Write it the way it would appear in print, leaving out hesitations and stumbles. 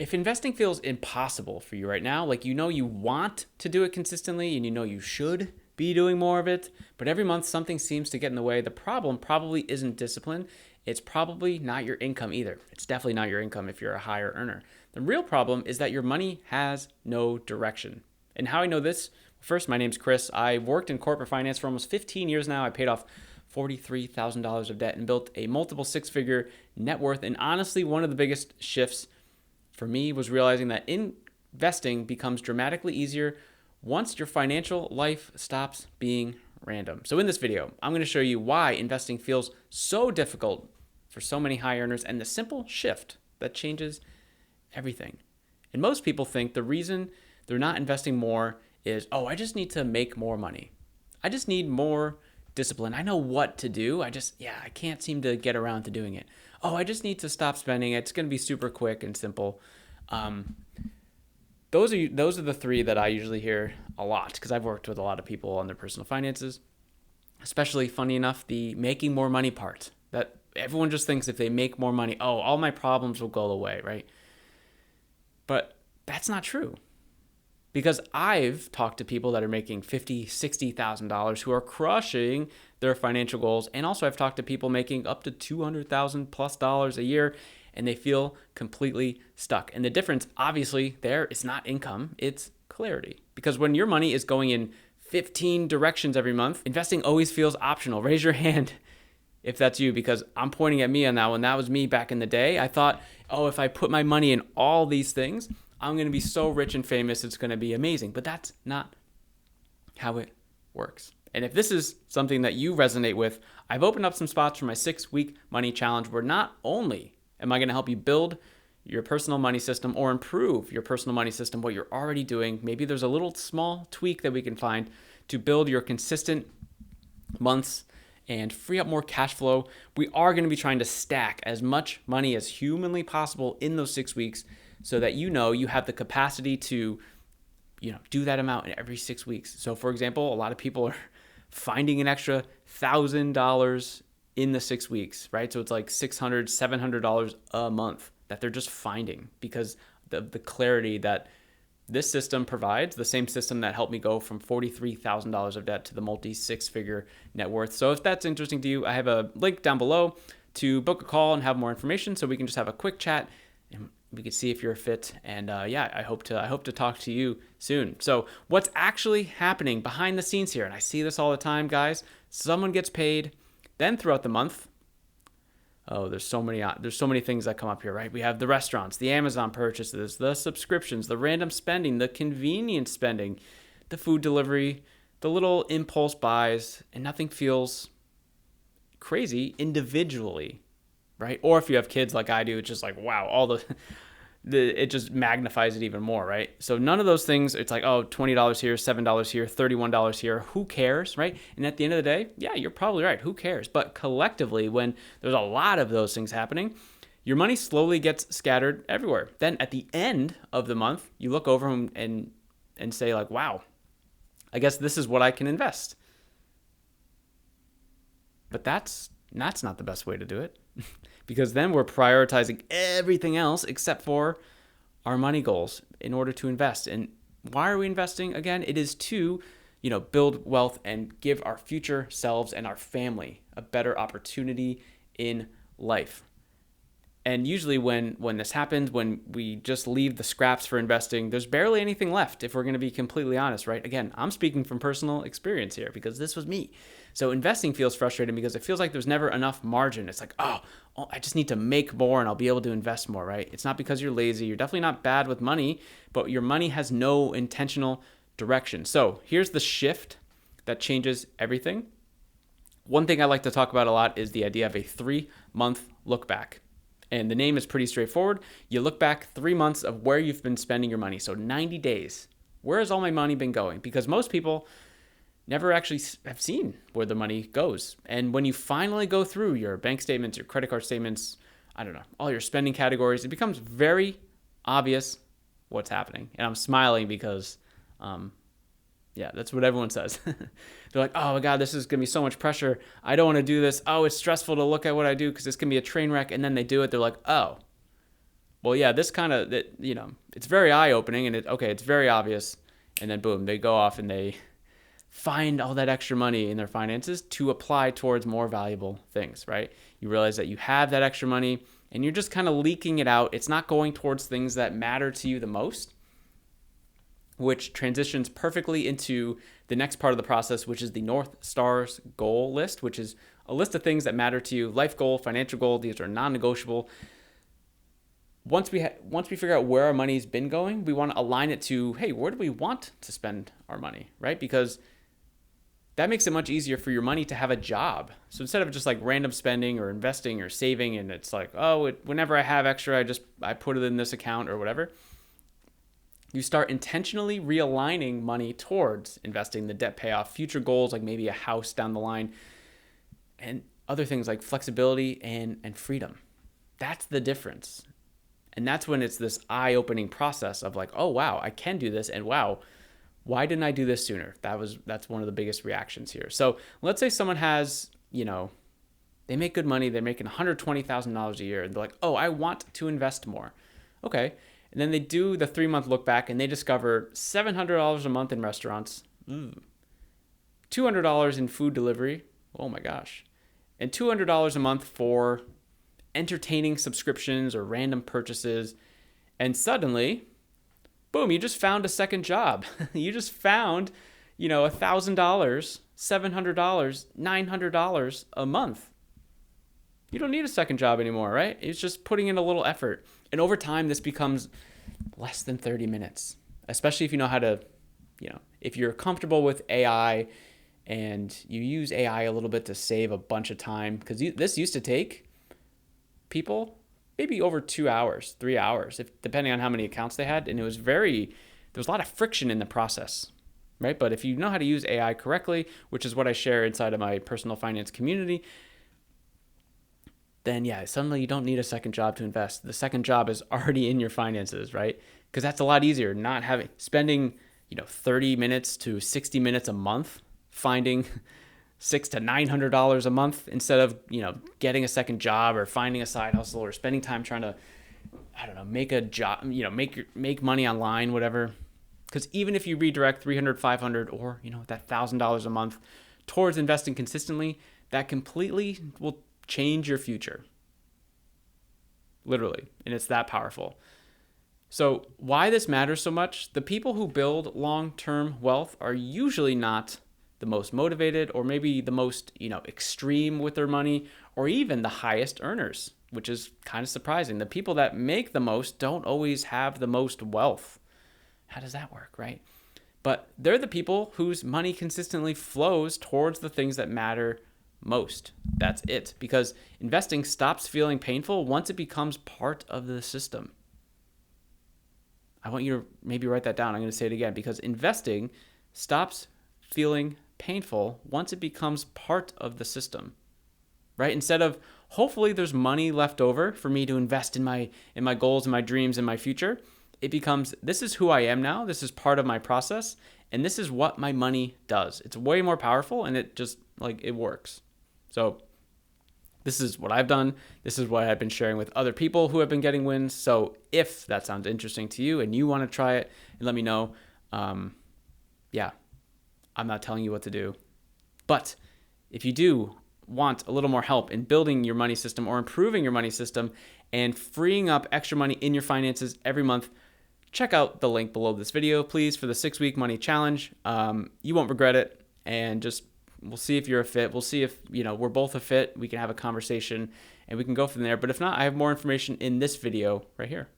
If investing feels impossible for you right now, like you want to do it consistently and you should be doing more of it, but every month something seems to get in the way, the problem probably isn't discipline. It's probably not your income either. It's definitely not your income if you're a higher earner. The real problem is that your money has no direction. And how I know this? First, my name's Chris. I worked in corporate finance for almost 15 years now. I paid off $43,000 of debt and built a multiple six-figure net worth. And honestly, one of the biggest shifts for me was realizing that investing becomes dramatically easier once your financial life stops being random. So in this video, I'm going to show you why investing feels so difficult for so many high earners and the simple shift that changes everything. And most people think the reason they're not investing more is, oh, I just need to make more money. I just need more discipline. I know what to do. I can't seem to get around to doing it. Oh, I just need to stop spending. It's going to be super quick and simple. Those are the three that I usually hear a lot because I've worked with a lot of people on their personal finances, especially, funny enough, the making more money part. That everyone just thinks if they make more money, oh, all my problems will go away, right? But that's not true. Because I've talked to people that are making $50,000, $60,000 who are crushing their financial goals. And also I've talked to people making up to $200,000 plus a year, and they feel completely stuck. And the difference, obviously, there is not income, it's clarity. Because when your money is going in 15 directions every month, investing always feels optional. Raise your hand if that's you, because I'm pointing at me on that one. That was me back in the day. I thought, oh, if I put my money in all these things, I'm going to be so rich and famous, it's going to be amazing. But that's not how it works. And if this is something that you resonate with, I've opened up some spots for my 6-week money challenge where not only am I going to help you build your personal money system or improve your personal money system, what you're already doing, maybe there's a little small tweak that we can find to build your consistent months and free up more cash flow. We are going to be trying to stack as much money as humanly possible in those 6 weeks so that you have the capacity to do that amount in every 6 weeks. So for example, a lot of people are finding an extra $1,000 in the 6 weeks, right? So it's like $600, $700 a month that they're just finding because of the clarity that this system provides, the same system that helped me go from $43,000 of debt to the multi-six-figure net worth. So if that's interesting to you, I have a link down below to book a call and have more information so we can just have a quick chat and we can see if you're a fit. And I hope to talk to you soon. So what's actually happening behind the scenes here, and I see this all the time, guys, someone gets paid, then throughout the month, there's so many things that come up here, right? We have the restaurants, the Amazon purchases, the subscriptions, the random spending, the convenience spending, the food delivery, the little impulse buys, and nothing feels crazy individually, right? Or if you have kids like I do, it's just like, wow, it just magnifies it even more, right? So none of those things, it's like, oh, $20 here, $7 here, $31 here, who cares, right? And at the end of the day, yeah, you're probably right, who cares? But collectively, when there's a lot of those things happening, your money slowly gets scattered everywhere. Then at the end of the month, you look over and say like, wow, I guess this is what I can invest. But that's not the best way to do it. Because then we're prioritizing everything else except for our money goals in order to invest. And why are we investing? Again, it is to, build wealth and give our future selves and our family a better opportunity in life. And usually when this happens, when we just leave the scraps for investing, there's barely anything left if we're going to be completely honest, right? Again, I'm speaking from personal experience here because this was me. So investing feels frustrating because it feels like there's never enough margin. It's like, oh, I just need to make more and I'll be able to invest more, right? It's not because you're lazy. You're definitely not bad with money, but your money has no intentional direction. So here's the shift that changes everything. One thing I like to talk about a lot is the idea of a 3-month look back. And the name is pretty straightforward. You look back 3 months of where you've been spending your money. So 90 days. Where has all my money been going? Because most people never actually have seen where the money goes. And when you finally go through your bank statements, your credit card statements, all your spending categories, it becomes very obvious what's happening. And I'm smiling because, that's what everyone says. They're like, oh my God, this is going to be so much pressure. I don't want to do this. Oh, it's stressful to look at what I do because this can be a train wreck. And then they do it. They're like, oh, well, yeah, this kind of, it's very eye opening and it's very obvious. And then boom, they go off and they find all that extra money in their finances to apply towards more valuable things, right? You realize that you have that extra money and you're just kind of leaking it out. It's not going towards things that matter to you the most, which transitions perfectly into the next part of the process, which is the North Star's goal list, which is a list of things that matter to you: life goal, financial goal. These are non-negotiable. Once we figure out where our money's been going, we want to align it to, hey, where do we want to spend our money, right? Because that makes it much easier for your money to have a job. So instead of just like random spending or investing or saving, and it's like, oh, whenever I have extra, I put it in this account or whatever. You start intentionally realigning money towards investing, the debt payoff, future goals like maybe a house down the line, and other things like flexibility and freedom. That's the difference. And that's when it's this eye-opening process of like, oh, wow, I can do this. And wow, why didn't I do this sooner? That's one of the biggest reactions here. So let's say someone has, they make good money. They're making $120,000 a year. And they're like, oh, I want to invest more. Okay. And then they do the 3-month look back and they discover $700 a month in restaurants, $200 in food delivery. Oh my gosh. And $200 a month for entertaining subscriptions or random purchases. And suddenly, boom, you just found a second job. You just found, $1,000, $700, $900 a month. You don't need a second job anymore, right? It's just putting in a little effort. And over time, this becomes less than 30 minutes, especially if you know how to, if you're comfortable with AI and you use AI a little bit to save a bunch of time, because this used to take people maybe over 2 hours, 3 hours, depending on how many accounts they had. And there was a lot of friction in the process, right? But if you know how to use AI correctly, which is what I share inside of my personal finance community, then yeah, suddenly you don't need a second job to invest. The second job is already in your finances, right? Because that's a lot easier, spending 30 minutes to 60 minutes a month finding $600 to $900 a month instead of, getting a second job or finding a side hustle or spending time trying to, make a job, make money online, whatever. Because even if you redirect $300, $500, or, that $1,000 a month towards investing consistently, that completely will change your future. Literally. And it's that powerful. So why this matters so much? The people who build long-term wealth are usually not the most motivated, or maybe the most, extreme with their money, or even the highest earners, which is kind of surprising. The people that make the most don't always have the most wealth. How does that work, right? But they're the people whose money consistently flows towards the things that matter most. That's it. Because investing stops feeling painful once it becomes part of the system. I want you to maybe write that down. I'm going to say it again, because investing stops feeling painful once it becomes part of the system, right? Instead of, hopefully there's money left over for me to invest in my goals and my dreams and my future, it becomes, this is who I am now. This is part of my process. And this is what my money does. It's way more powerful, and it just it works. So this is what I've done. This is what I've been sharing with other people who have been getting wins. So if that sounds interesting to you and you want to try it, and let me know. I'm not telling you what to do. But if you do want a little more help in building your money system or improving your money system and freeing up extra money in your finances every month, check out the link below this video, please, for the 6-week money challenge. You won't regret it. And we'll see if you're a fit. We'll see if, we're both a fit. We can have a conversation and we can go from there. But if not, I have more information in this video right here.